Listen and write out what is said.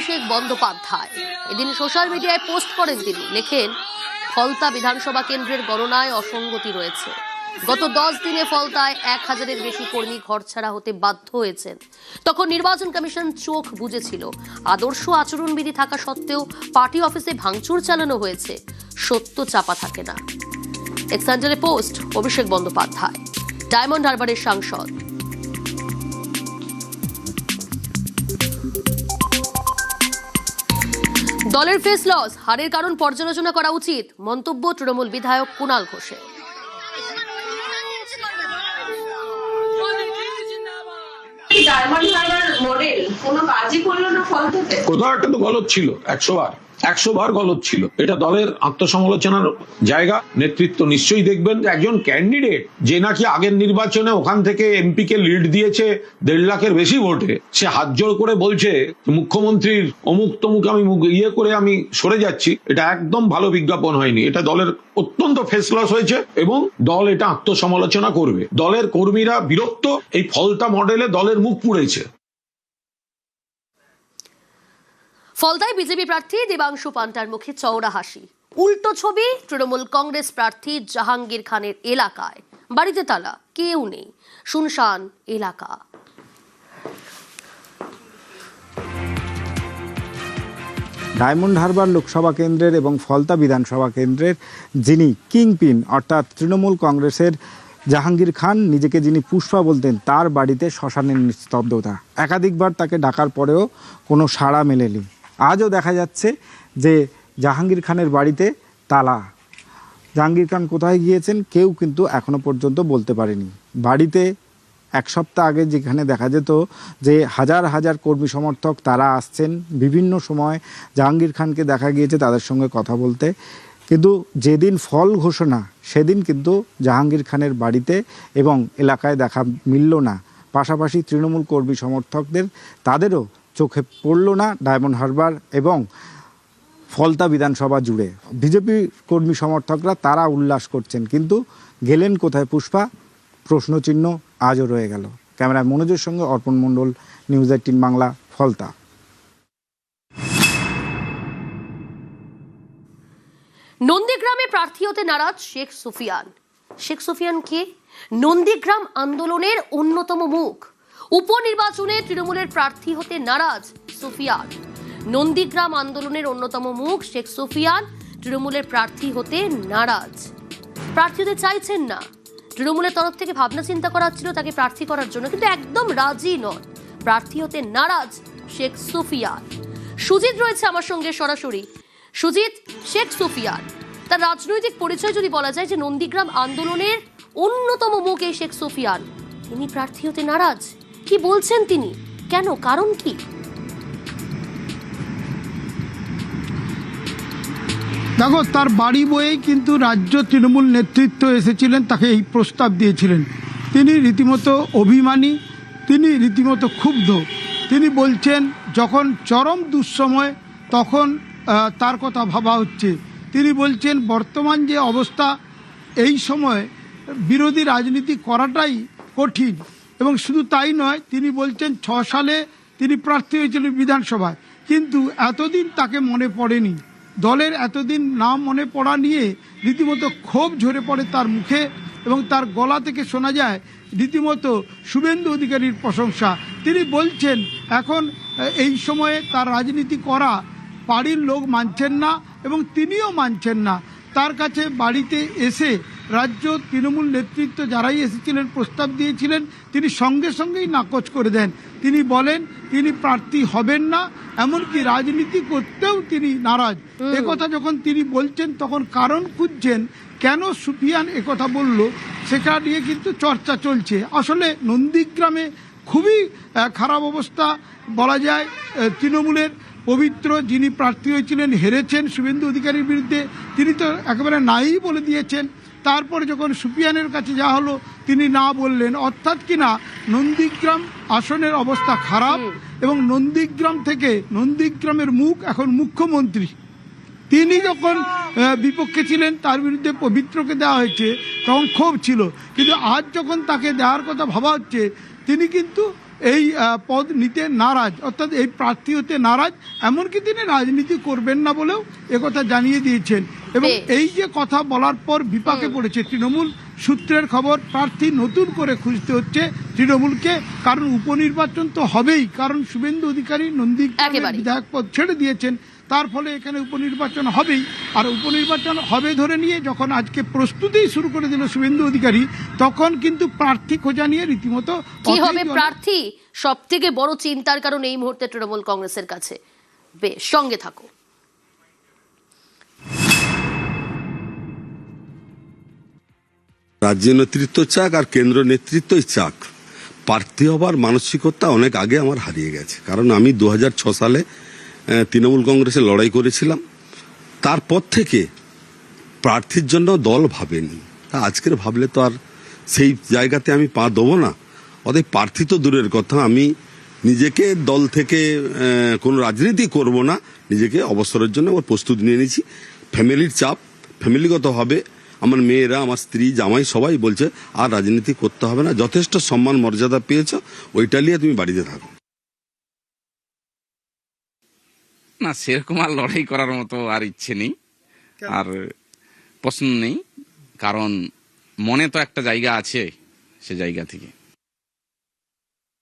অভিষেক বন্দ্যোপাধ্যায়। এদিন সোশ্যাল মিডিয়ায় পোস্ট করেন তিনি, লেখেন ফলতা বিধানসভা কেন্দ্রের গণনায় অসঙ্গতি রয়েছে। গত 10 দিনে ফলতায় 1000-এর বেশি কর্মী ঘরছাড়া হতে বাধ্য হয়েছেন। তখন নির্বাচন কমিশন চোখ বুজেছিল। আদর্শ আচরণবিধি থাকা সত্ত্বেও পার্টি অফিসে ভাঙচুর চালানো হয়েছে। সত্য চাপা থাকে না। এক্স হ্যান্ডেলে পোস্ট অভিষেক বন্দ্যোপাধ্যায়, ডায়মন্ড হারবারের সাংসদ। দলের ফেস লস, হারের কারণ পর্যালোচনা করা উচিত, মন্তব্য তৃণমূল বিধায়ক কুণাল ঘোষের। ডায়মন্ড হারবার মডেল কোনো কাজই করলো না ফলতাতে। কোথাও একটা তো গলদ ছিল, 100 বার গলদ ছিল। এটা দলের আত্মসমালোচনার জায়গা। নেতৃত্ব নিশ্চয়ই দেখবেন একজন ক্যান্ডিডেট যে নাকি আগের নির্বাচনে ওখান থেকে এমপি কে লিড দিয়েছে 1.5 লাখের বেশি ভোটে, সে হাত জোড় করে বলছে মুখ্যমন্ত্রীর অমুক তমুক আমি করে আমি সরে যাচ্ছি। এটা একদম ভালো বিজ্ঞাপন হয়নি। এটা দলের অত্যন্ত ফেস লস হয়েছে এবং দল এটা আত্মসমালোচনা করবে। দলের কর্মীরা বিরক্ত। এই ফলতা মডেলে দলের মুখ পুড়েছে। ফলতায় বিজেপি প্রার্থী দেবাংশু পান্টার মুখে চওড়া হাসি। উল্টো ছবি তৃণমূল কংগ্রেস প্রার্থী জাহাঙ্গীর খানের এলাকায়। বাড়িতে তালা, কেউ নেই, শুনশান এলাকা। ডায়মন্ড হারবার লোকসভা কেন্দ্রের এবং ফলতা বিধানসভা কেন্দ্রের যিনি কিংপিন অর্থাৎ তৃণমূল কংগ্রেসের জাহাঙ্গীর খান, নিজেকে যিনি পুষ্পা বলতেন, তার বাড়িতে শ্মশানের নিস্তব্ধতা। একাধিকবার তাকে ডাকার পরেও কোনো সাড়া মেলেনি। আজও দেখা যাচ্ছে যে জাহাঙ্গীর খানের বাড়িতে তালা। জাহাঙ্গীর খান কোথায় গিয়েছেন কেউ কিন্তু এখনো পর্যন্ত বলতে পারেনি। বাড়িতে এক সপ্তাহ আগে যেখানে দেখা যেত যে হাজার হাজার কর্মী সমর্থক তারা আসছেন, বিভিন্ন সময় জাহাঙ্গীর খানকে দেখা গিয়েছে তাদের সঙ্গে কথা বলতে, কিন্তু যেদিন ফল ঘোষণা সেদিন কিন্তু জাহাঙ্গীর খানের বাড়িতে এবং এলাকায় দেখা মিলল না। পাশাপাশি তৃণমূল কর্মী সমর্থকদের তাদেরও চোখে পড়ল না ডায়মন্ড হারবার এবং ফলতা বিধানসভা জুড়ে। বিজেপি কর্মী সমর্থকরা তারা উল্লাস করছেন, কিন্তু গেলেন কোথায় পুষ্পা? প্রশ্নচিহ্ন আজও রয়ে গেল। ক্যামেরায় মনোজের সঙ্গে অর্পণ মণ্ডল, নিউজ 18 বাংলা, ফলতা। নন্দীগ্রামে প্রার্থী হতে নারাজ শেখ সুফিয়ান। শেখ সুফিয়ান কে? নন্দীগ্রাম আন্দোলনের অন্যতম মুখ। উপনির্বাচনে তৃণমূলের প্রার্থী হতে নারাজ সুফিয়ান। নন্দীগ্রাম আন্দোলনের অন্যতম মুখ শেখ সুফিয়ান তৃণমূলের প্রার্থী হতে নারাজ। প্রার্থী হতে চাইছেন না। তৃণমূলের তরফ থেকে ভাবনা চিন্তা করা হচ্ছিল তাকে প্রার্থী করার জন্য, কিন্তু একদম রাজি নন। প্রার্থী হতে নারাজ শেখ সুফিয়ান। সুজিত রয়েছে আমার সঙ্গে সরাসরি। সুজিত, শেখ সুফিয়ান তার রাজনৈতিক পরিচয় যদি বলা যায় যে নন্দীগ্রাম আন্দোলনের অন্যতম মুখ এই শেখ সুফিয়ান, তিনি প্রার্থী হতে নারাজ। কি বলছেন তিনি? কেন? কারণ কি? দেখো, তার বাড়ি বয়েই কিন্তু রাজ্য তৃণমূল নেতৃত্ব এসেছিলেন, তাকে এই প্রস্তাব দিয়েছিলেন। তিনি রীতিমতো অভিমানী, তিনি রীতিমতো ক্ষুব্ধ। তিনি বলছেন যখন চরম দুঃসময় তখন তার কথা ভাবা হচ্ছে। তিনি বলছেন বর্তমান যে অবস্থা, এই সময় বিরোধী রাজনীতি করাটাই কঠিন। এবং শুধু তাই নয়, তিনি বলছেন 6 সালে তিনি প্রার্থী হয়েছিলেন বিধানসভায়, কিন্তু এতদিন তাকে মনে পড়েনি। দলের এতদিন নাম মনে পড়া নিয়ে রীতিমতো ক্ষোভ ঝরে পড়ে তার মুখে এবং তার গলা থেকে শোনা যায় রীতিমতো শুভেন্দু অধিকারীর প্রশংসা। তিনি বলছেন এখন এই সময়ে তার রাজনীতি করা বাড়ির লোক মানছেন না এবং তিনিও মানছেন না। তার কাছে বাড়িতে এসে রাজ্য তৃণমূল নেতৃত্ব যারাই এসেছিলেন প্রস্তাব দিয়েছিলেন, তিনি সঙ্গে সঙ্গেই নাকচ করে দেন। তিনি বলেন তিনি প্রার্থী হবেন না, এমনকি রাজনীতি করতেও তিনি নারাজ। একথা যখন তিনি বলছেন তখন কারণ খুঁজছেন কেন সুফিয়ান একথা বলল, সেটা নিয়ে কিন্তু চর্চা চলছে। আসলে নন্দীগ্রামে খুবই খারাপ অবস্থা বলা যায়। তৃণমূলের পবিত্র যিনি প্রার্থী হয়েছিলেন, হেরেছেন শুভেন্দু অধিকারীর বিরুদ্ধে, তিনি তো একেবারে নাই বলে দিয়েছেন। তারপরে যখন সুফিয়ানের কাছে যাওয়া হলো তিনি না বললেন, অর্থাৎ কিনা নন্দীগ্রাম আসনের অবস্থা খারাপ। এবং নন্দীগ্রাম থেকে নন্দীগ্রামের মুখ এখন মুখ্যমন্ত্রী। তিনি যখন বিপক্ষে ছিলেন তার বিরুদ্ধে পবিত্রকে দেওয়া হয়েছে তখন ক্ষোভ ছিল, কিন্তু আজ যখন তাকে দেওয়ার কথা ভাবা হচ্ছে তিনি কিন্তু এই পদ নিতে নারাজ, অর্থাৎ এই প্রার্থী হতে নারাজ, এমনকি তিনি রাজনীতি করবেন না বলেও একথা জানিয়ে দিয়েছেন। এবং এই যে কথা বলার পর বিপাকে পড়েছে তৃণমূল। সূত্রের খবর, প্রার্থী নতুন করে খুঁজতে হচ্ছে তৃণমূলকে, কারণ উপনির্বাচন তো হবেই, কারণ শুভেন্দু অধিকারী নন্দীগ্রামের বিধায়ক পদ ছেড়ে দিয়েছেন, তার ফলে এখানে উপনির্বাচন হবেই। আর উপনির্বাচন হবে ধরে নিয়ে যখন আজকে প্রস্তুতি শুরু করে দিল শুভেন্দু অধিকারী, তখন কিন্তু প্রার্থী খোঁজা নিয়ে রীতিমতো কি হবে প্রার্থী সব থেকে বড় চিন্তার কারণ এই মুহূর্তে তৃণমূল কংগ্রেসের কাছে। বেশ, সঙ্গে থাকো। রাজ্য নেতৃত্ব চাক আর কেন্দ্র নেতৃত্বই চাক, প্রার্থী হবার মানসিকতা অনেক আগে আমার হারিয়ে গেছে। কারণ আমি 2006 সালে তৃণমূল কংগ্রেসে লড়াই করেছিলাম, তারপর থেকে প্রার্থীর জন্য দল ভাবেনি। তা আজকের ভাবলে তো আর সেই জায়গাতে আমি পা দেবো না। অতএব প্রার্থী তো দূরের কথা, আমি নিজেকে দল থেকে কোনো রাজনীতি করব না, নিজেকে অবসরের জন্য আমার প্রস্তুতি নিয়ে নিয়েছি। ফ্যামিলির চাপ, ফ্যামিলিগতভাবে আমার মেয়েরা, আমার স্ত্রী, জামাই সবাই বলছে আর রাজনীতি করতে হবে না, যথেষ্ট সম্মান মর্যাদা পেয়েছ, ওইটা নিয়ে তুমি বাড়িতে থাকো। না, সেরকম আর লড়াই করার মতো আর ইচ্ছে নেই, আর প্রশ্ন নেই। কারণ মনে তো একটা জায়গা আছে, সে জায়গা থেকে